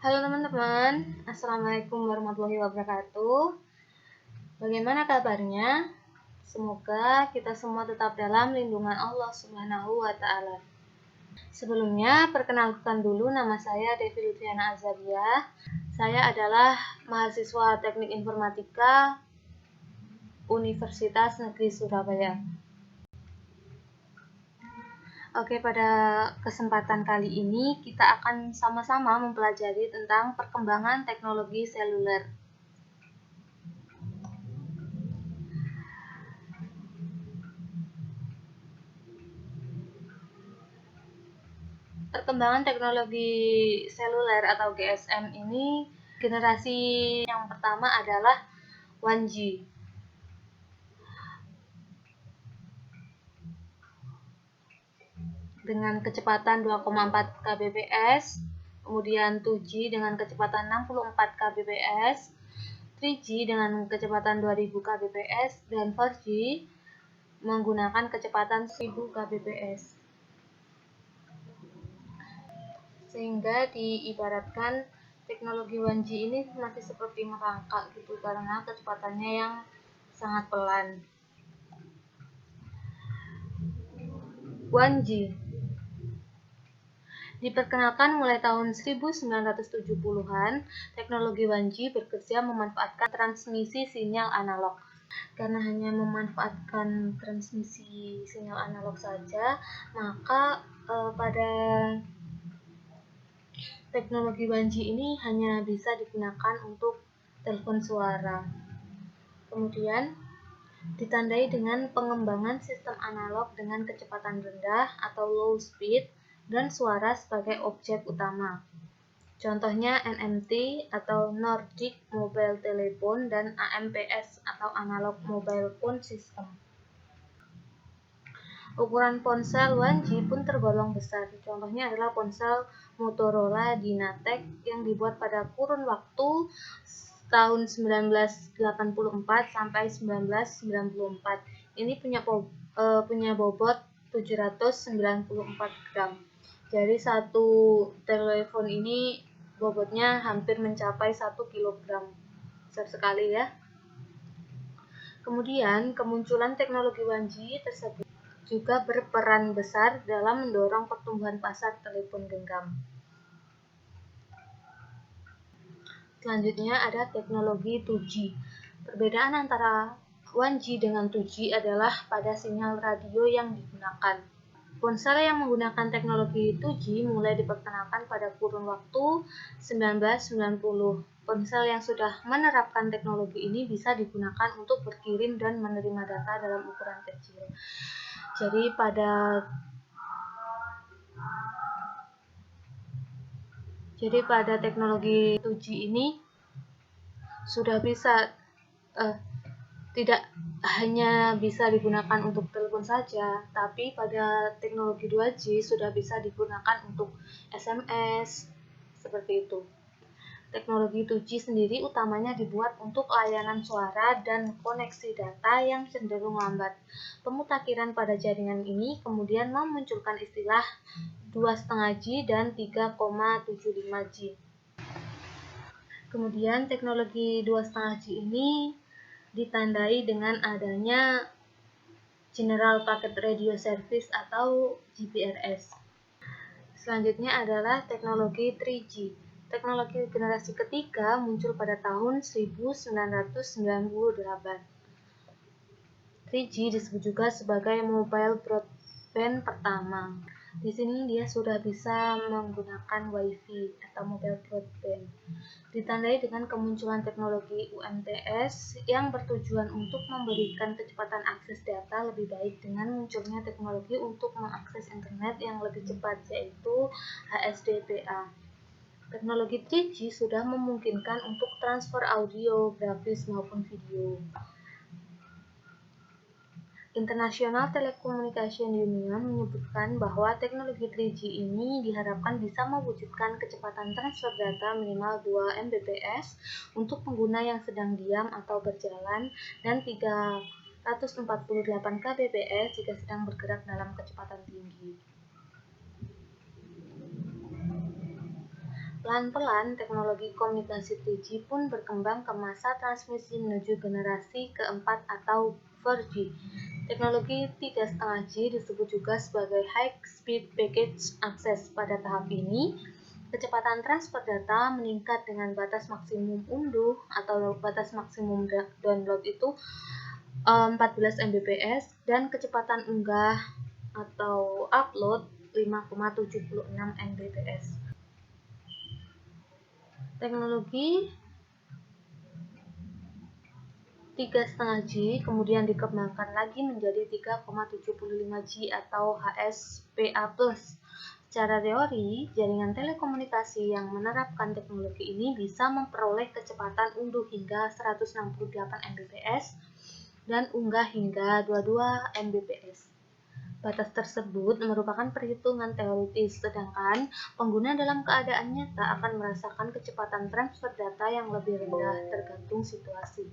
Halo teman-teman, Assalamualaikum warahmatullahi wabarakatuh. Bagaimana kabarnya? Semoga kita semua tetap dalam lindungan Allah Subhanahu wa Ta'ala. Sebelumnya, perkenalkan dulu, nama saya Devi Lutfiana Azaria. Saya adalah mahasiswa Teknik Informatika Universitas Negeri Surabaya. Oke, pada kesempatan kali ini kita akan sama-sama mempelajari tentang perkembangan teknologi seluler. Perkembangan teknologi seluler atau GSM ini, generasi yang pertama adalah 1G. Dengan kecepatan 2,4 kbps, kemudian 2G dengan kecepatan 64 kbps, 3G dengan kecepatan 2000 kbps, dan 4G menggunakan kecepatan 1000 kbps. Sehingga diibaratkan teknologi 1G ini masih seperti merangkak gitu karena kecepatannya yang sangat pelan. 1G diperkenalkan mulai tahun 1970-an. Teknologi 1G bekerja memanfaatkan transmisi sinyal analog. Karena hanya memanfaatkan transmisi sinyal analog saja, maka pada teknologi 1G ini hanya bisa digunakan untuk telepon suara. Kemudian ditandai dengan pengembangan sistem analog dengan kecepatan rendah atau low speed dan suara sebagai objek utama. Contohnya NMT atau Nordic Mobile Telephone dan AMPS atau Analog Mobile Phone System. Ukuran ponsel 1G pun tergolong besar. Contohnya adalah ponsel Motorola Dynatec yang dibuat pada kurun waktu tahun 1984 sampai 1994. Ini punya bobot 794 gram. Jadi satu telepon ini bobotnya hampir mencapai 1 kg. Besar sekali ya. Kemudian kemunculan teknologi 1G tersebut juga berperan besar dalam mendorong pertumbuhan pasar telepon genggam. Selanjutnya ada teknologi 2G. Perbedaan antara 1G dengan 2G adalah pada sinyal radio yang digunakan. Ponsel yang menggunakan teknologi 2G mulai diperkenalkan pada kurun waktu 1990. Ponsel yang sudah menerapkan teknologi ini bisa digunakan untuk berkirim dan menerima data dalam ukuran kecil. Jadi pada teknologi 2G ini sudah bisa tidak hanya bisa digunakan untuk telepon saja, tapi pada teknologi 2G sudah bisa digunakan untuk SMS, seperti itu. Teknologi 2G sendiri utamanya dibuat untuk layanan suara dan koneksi data yang cenderung lambat. Pemutakhiran pada jaringan ini kemudian memunculkan istilah 2,5G dan 3,75G. Kemudian teknologi 2,5G ini ditandai dengan adanya General Packet Radio Service atau GPRS. Selanjutnya adalah teknologi 3G. Teknologi generasi ketiga muncul pada tahun 1998. 3G disebut juga sebagai mobile broadband pertama. Di sini dia sudah bisa menggunakan WiFi atau mobile broadband. Ditandai dengan kemunculan teknologi UMTS yang bertujuan untuk memberikan kecepatan akses data lebih baik dengan munculnya teknologi untuk mengakses internet yang lebih cepat, yaitu HSDPA. Teknologi 3G sudah memungkinkan untuk transfer audio, grafis maupun video. International Telecommunication Union menyebutkan bahwa teknologi 3G ini diharapkan bisa mewujudkan kecepatan transfer data minimal 2 Mbps untuk pengguna yang sedang diam atau berjalan dan 348 kbps jika sedang bergerak dalam kecepatan tinggi. Pelan-pelan, teknologi komunikasi 3G pun berkembang ke masa transmisi menuju generasi keempat atau 4G. Teknologi 3,5G disebut juga sebagai High Speed Packet Access. Pada tahap ini, kecepatan transfer data meningkat dengan batas maksimum unduh atau batas maksimum download itu 14 Mbps dan kecepatan unggah atau upload 5,76 Mbps. Teknologi 3,5G kemudian dikembangkan lagi menjadi 3,75G atau HSPA+. Secara teori, jaringan telekomunikasi yang menerapkan teknologi ini bisa memperoleh kecepatan unduh hingga 168 Mbps dan unggah hingga 22 Mbps. Batas tersebut merupakan perhitungan teoritis, sedangkan pengguna dalam keadaan nyata akan merasakan kecepatan transfer data yang lebih rendah tergantung situasi.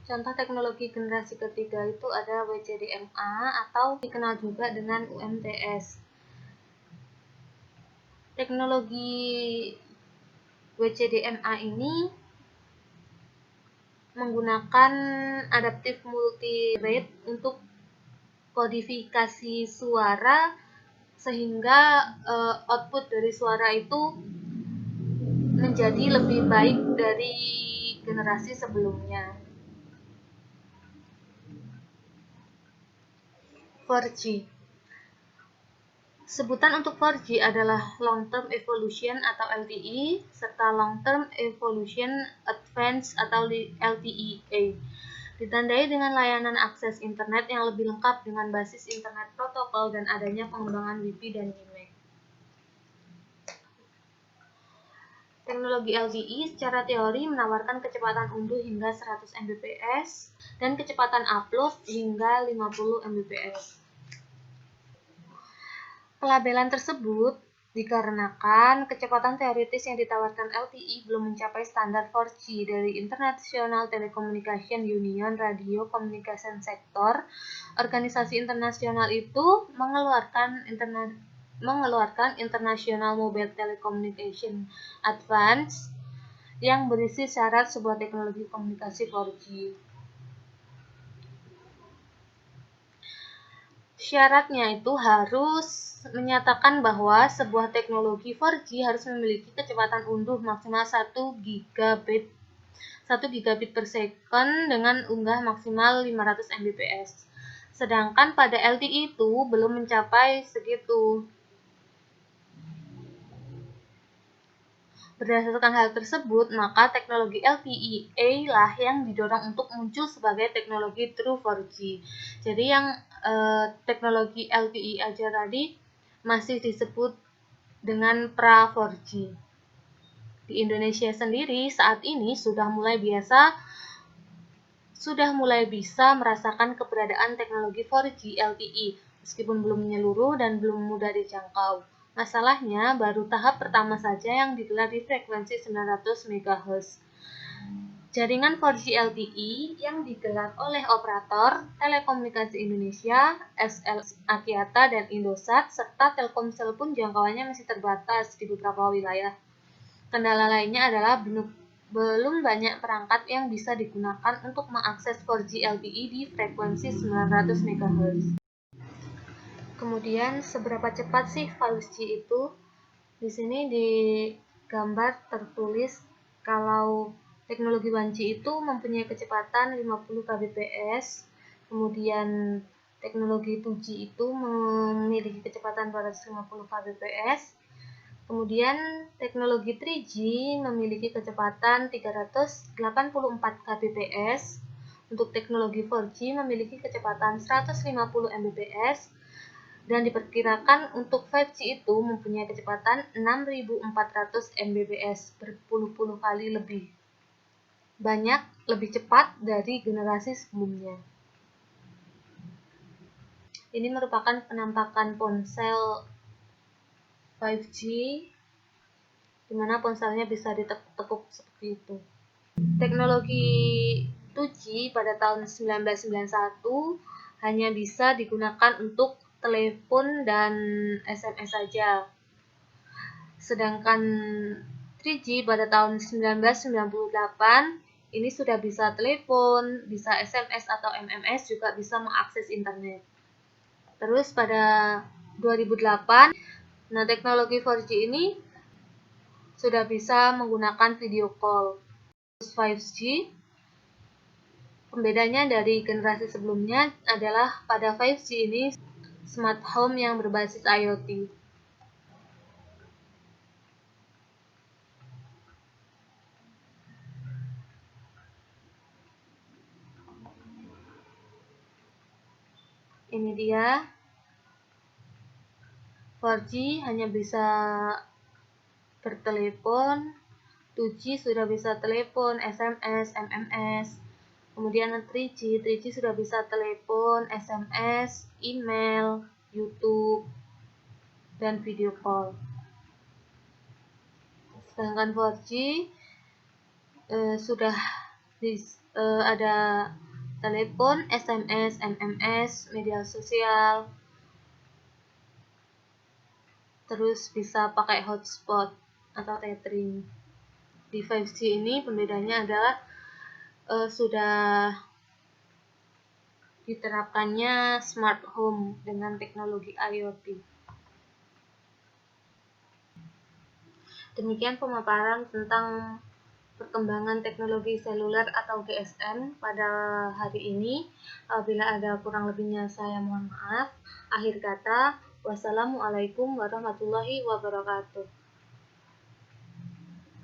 Contoh teknologi generasi ketiga itu ada WCDMA atau dikenal juga dengan UMTS. Teknologi WCDMA ini menggunakan adaptive multi-rate untuk kodifikasi suara sehingga output dari suara itu menjadi lebih baik dari generasi sebelumnya. 4G. Sebutan untuk 4G adalah Long Term Evolution atau LTE serta Long Term Evolution Advanced atau LTE-A. Ditandai dengan layanan akses internet yang lebih lengkap dengan basis internet protokol dan adanya pengembangan Wi-Fi dan WiMAX. Teknologi LTE secara teori menawarkan kecepatan unduh hingga 100 Mbps dan kecepatan upload hingga 50 Mbps. Pelabelan tersebut dikarenakan kecepatan teoritis yang ditawarkan LTE belum mencapai standar 4G dari International Telecommunication Union Radio Communication Sector. Organisasi internasional itu mengeluarkan International Mobile Telecommunication Advance yang berisi syarat sebuah teknologi komunikasi 4G. Syaratnya itu harus menyatakan bahwa sebuah teknologi 4G harus memiliki kecepatan unduh maksimal 1 gigabit per second dengan unggah maksimal 500 Mbps. Sedangkan pada LTE itu belum mencapai segitu. Berdasarkan hal tersebut, maka teknologi LTE-A lah yang didorong untuk muncul sebagai teknologi True 4G. Jadi yang teknologi LTE aja tadi masih disebut dengan pra 4G. Di Indonesia sendiri saat ini sudah mulai bisa merasakan keberadaan teknologi 4G LTE meskipun belum menyeluruh dan belum mudah dijangkau. Masalahnya baru tahap pertama saja yang digelar di frekuensi 900 MHz. Jaringan 4G LTE yang digelar oleh operator Telekomunikasi Indonesia, SL Axiata dan Indosat, serta Telkomsel pun jangkauannya masih terbatas di beberapa wilayah. Kendala lainnya adalah belum banyak perangkat yang bisa digunakan untuk mengakses 4G LTE di frekuensi 900 MHz. Kemudian seberapa cepat sih 5G itu? Di sini di gambar tertulis kalau teknologi 1G itu mempunyai kecepatan 50 kbps, kemudian teknologi 2G itu memiliki kecepatan 250 kbps, kemudian teknologi 3G memiliki kecepatan 384 kbps, untuk teknologi 4G memiliki kecepatan 150 Mbps, dan diperkirakan untuk 5G itu mempunyai kecepatan 6400 Mbps berpuluh-puluh kali lebih cepat dari generasi sebelumnya. Ini merupakan penampakan ponsel 5G di mana ponselnya bisa ditekuk seperti itu. Teknologi 2G pada tahun 1991 hanya bisa digunakan untuk telepon dan SMS saja. Sedangkan 3G pada tahun 1998 ini sudah bisa telepon, bisa SMS atau MMS, juga bisa mengakses internet. Terus pada 2008, nah teknologi 4G ini sudah bisa menggunakan video call. Terus 5G, pembedanya dari generasi sebelumnya adalah pada 5G ini smart home yang berbasis IoT. Ini dia 4G hanya bisa bertelepon, 2G sudah bisa telepon, SMS, MMS. Kemudian 3G sudah bisa telepon, SMS, email, YouTube, dan video call. Sedangkan 4G sudah ada telepon, SMS, MMS, media sosial, terus bisa pakai hotspot atau tethering. Di 5G ini pembedanya adalah sudah diterapkannya smart home dengan teknologi IoT. Demikian pemaparan tentang perkembangan teknologi seluler atau GSM pada hari ini. Bila ada kurang lebihnya saya mohon maaf. Akhir kata, wassalamualaikum warahmatullahi wabarakatuh.